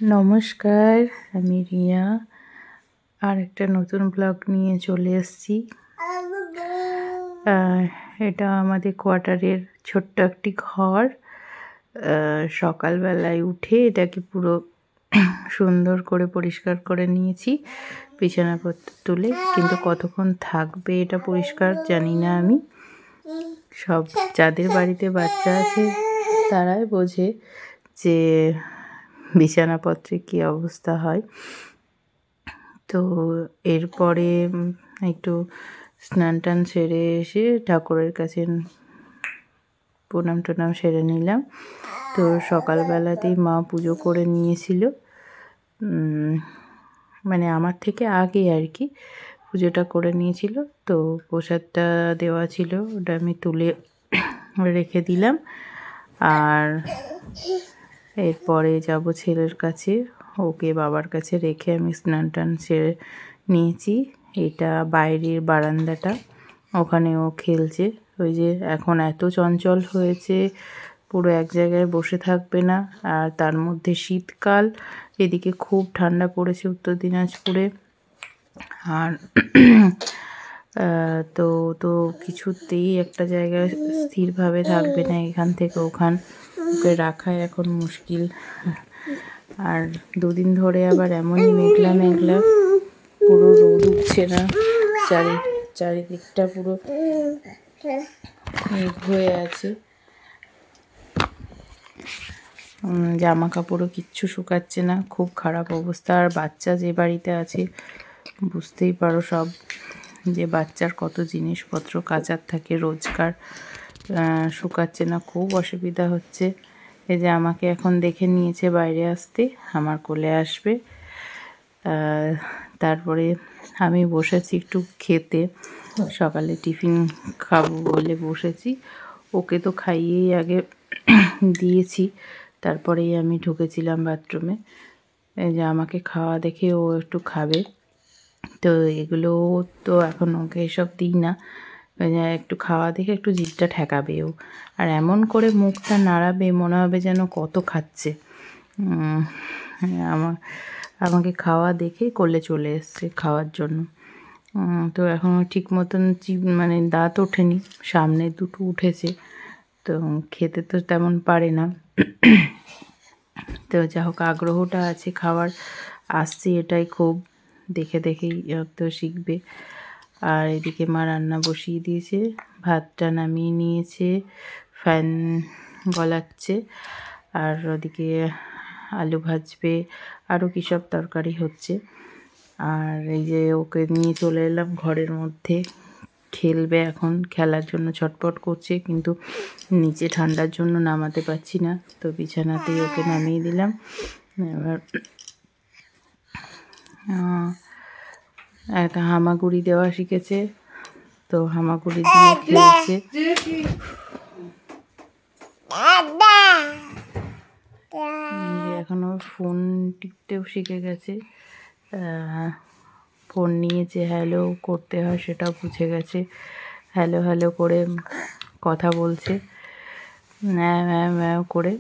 নমস্কার, আমি রিয়া। আর একটা নতুন ব্লগ নিয়ে চলে এসেছি। এটা আমাদের কোয়ার্টারের ছোট্ট একটি ঘর। সকালবেলায় উঠে এটাকে পুরো সুন্দর করে পরিষ্কার করে নিয়েছি, বিছানাপত্র তুলে। কিন্তু কতক্ষণ থাকবে এটা পরিষ্কার জানি না আমি। সব যাদের বাড়িতে বাচ্চা আছে তারাই বোঝে যে বিছানাপত্রে কী অবস্থা হয়। তো এরপরে একটু স্নান টান সেরে এসে ঠাকুরের কাছে প্রণাম টনাম সেরে নিলাম। তো সকালবেলাতেই মা পুজো করে নিয়েছিল, মানে আমার থেকে আগে আর কি পুজোটা করে নিয়েছিল। তো প্রসাদটা দেওয়া ছিল, ওটা আমি তুলে রেখে দিলাম। আর এরপরে যাব ছেলের কাছে, ওকে বাবার কাছে রেখে আমি স্নান টান সেরে নিয়েছি। এটা বাইরের বারান্দাটা, ওখানে ও খেলছে। ওই যে এখন এত চঞ্চল হয়েছে, পুরো এক জায়গায় বসে থাকবে না। আর তার মধ্যে শীতকাল, এদিকে খুব ঠান্ডা পড়েছে উত্তর দিনাজপুরে। আর তো তো কিছুতেই একটা জায়গায় স্থিরভাবে থাকবে না, এখান থেকে ওখান ওকে রাখাই এখন মুশকিল। আর দুদিন ধরে আবার এমনই মেঘলা মেঘলা, পুরো রোদ উঠছে না, চারিদিকটা পুরো মেঘ হয়ে আছে। জামা কাপড়ও কিচ্ছু শুকাচ্ছে না, খুব খারাপ অবস্থা। আর বাচ্চা যে বাড়িতে আছে বুঝতেই পারো সব, যে বাচ্চার কত জিনিসপত্র কাচার থাকে, রোজকার শুকাচ্ছে না, খুব অসুবিধা হচ্ছে। এই যে আমাকে এখন দেখে নিয়েছে বাইরে আসতে, আমার কোলে আসবে। তারপরে আমি বসেছি একটু খেতে, সকালে টিফিন খাবো বলে বসেছি। ওকে তো খাইয়েই আগে দিয়েছি, তারপরেই আমি ঢুকেছিলাম বাথরুমে। এই যে আমাকে খাওয়া দেখে ও একটু খাবে। তো এগুলো তো এখন ওকে এসব দিই না, একটু খাওয়া দেখে একটু জিভটা ঠেকাবে ও। আর এমন করে মুখটা নাড়াবে, মনে হবে যেন কত খাচ্ছে। আমাকে খাওয়া দেখে কোলে চলে এসছে খাওয়ার জন্য। তো এখনও ঠিক মতন মানে দাঁত ওঠেনি, সামনে দুটো উঠেছে, তো খেতে তো তেমন পারে না। তো যা হোক, আগ্রহটা আছে খাওয়ার, আসছে এটাই খুব, দেখে দেখেই তো শিখবে। আর এদিকে মা রান্না বসিয়ে দিয়েছে, ভাতটা নামিয়ে নিয়েছে, ফ্যান গলাচ্ছে। আর ওদিকে আলু ভাজবে, আরও কী সব তরকারি হচ্ছে। আর এই যে ওকে নিয়ে চলে এলাম ঘরের মধ্যে, খেলবে এখন, খেলার জন্য ছটপট করছে, কিন্তু নিচে ঠান্ডার জন্য নামাতে পারছি না। তো বিছানাতেই ওকে নামিয়ে দিলাম। এবার একটা হামাগুড়ি দেওয়া শিখেছে, তো হামাগুড়ি দিয়ে খেলছে। এখনও ফোন টিপতেও শিখে গেছে, ফোন নিয়েছে, হ্যালো করতে হয় সেটাও বুঝে গেছে। হ্যালো হ্যালো করে কথা বলছে, ম্যাও ম্যাও ম্যাও করে।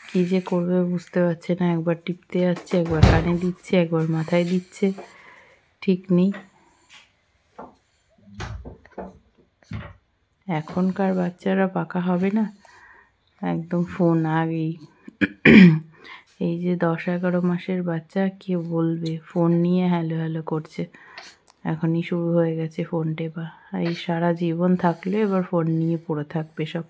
কী যে করবে বুঝতে পারছে না, একবার টিপতে যাচ্ছে, একবার কানে দিচ্ছে, একবার মাথায় দিচ্ছে, ঠিক নেই। এখনকার বাচ্চারা পাকা হবে না, একদম ফোন আগেই। এই যে 10-11 মাসের বাচ্চা, কেউ বলবে ফোন নিয়ে হ্যালো হ্যালো করছে, এখনই শুরু হয়ে গেছে ফোন টেপা। এই সারা জীবন থাকলে এবার ফোন নিয়ে পড়ে থাকবে সব।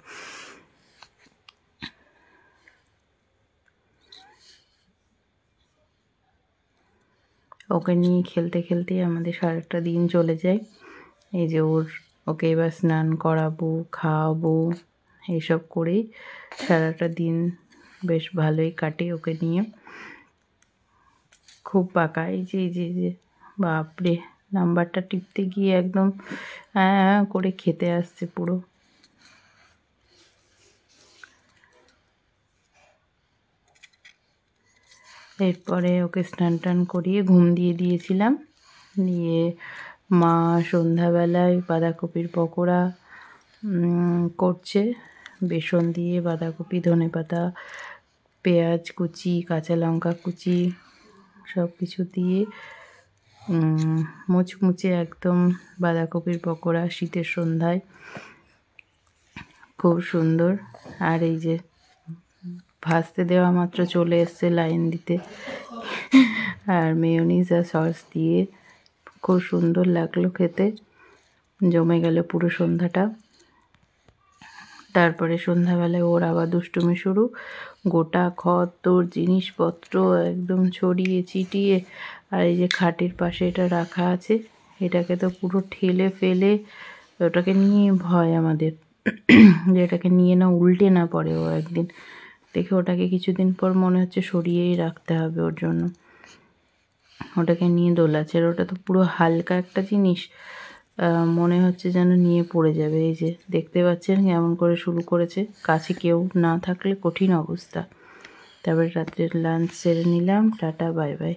ওকে নিয়ে খেলতে খেলতেই আমাদের সারাটা দিন চলে যায়। এই যে ওকে এবার স্নান করাবো, খাওয়াবো, এইসব করেই সারাটা দিন বেশ ভালোই কাটে ওকে নিয়ে। খুব পাকা, এই যে বাপরে, নাম্বারটা টিপতে গিয়ে একদম হ্যাঁ করে খেতে আসছে পুরো। এরপরে ওকে স্নান টান করিয়ে ঘুম দিয়ে দিয়েছিলাম। দিয়ে মা সন্ধ্যাবেলায় বাঁধাকপির পকোড়া করছে, বেসন দিয়ে বাঁধাকপি, ধনেপাতা, পেঁয়াজ কুচি, কাঁচা লঙ্কা কুচি সব কিছু দিয়ে মুচমুচে একদম বাঁধাকপির পকোড়া শীতের সন্ধ্যায় খুব সুন্দর। আর এই যে ভাজতে দেওয়া মাত্র চলে এসছে লাইন দিতে, আর মেয়োনিজ আর সস দিয়ে খুব সুন্দর লাগলো খেতে, জমে গেল পুরো সন্ধ্যাটা। তারপরে সন্ধ্যাবেলায় ওর আবার দুষ্টুমি শুরু, গোটা খড় জিনিসপত্র একদম ছড়িয়ে ছিটিয়ে। আর এই যে খাটের পাশে এটা রাখা আছে, এটাকে তো পুরো ঠেলে ফেলে, ওটাকে নিয়ে ভয় আমাদের যে এটাকে নিয়ে না উল্টে না পড়ে ও একদিন। দেখে ওটাকে কিছুদিন পর মনে হচ্ছে সরিয়েই রাখতে হবে ওর জন্য, ওটাকে নিয়ে দোলাচ্ছে। আর ওটা তো পুরো হালকা একটা জিনিস, মনে হচ্ছে যেন নিয়ে পড়ে যাবে। এই যে দেখতে পাচ্ছেন কেমন করে শুরু করেছে, কাছে কেউ না থাকলে কঠিন অবস্থা। তারপরে রাত্রের লাঞ্চ সেরে নিলাম। Tata, bye bye.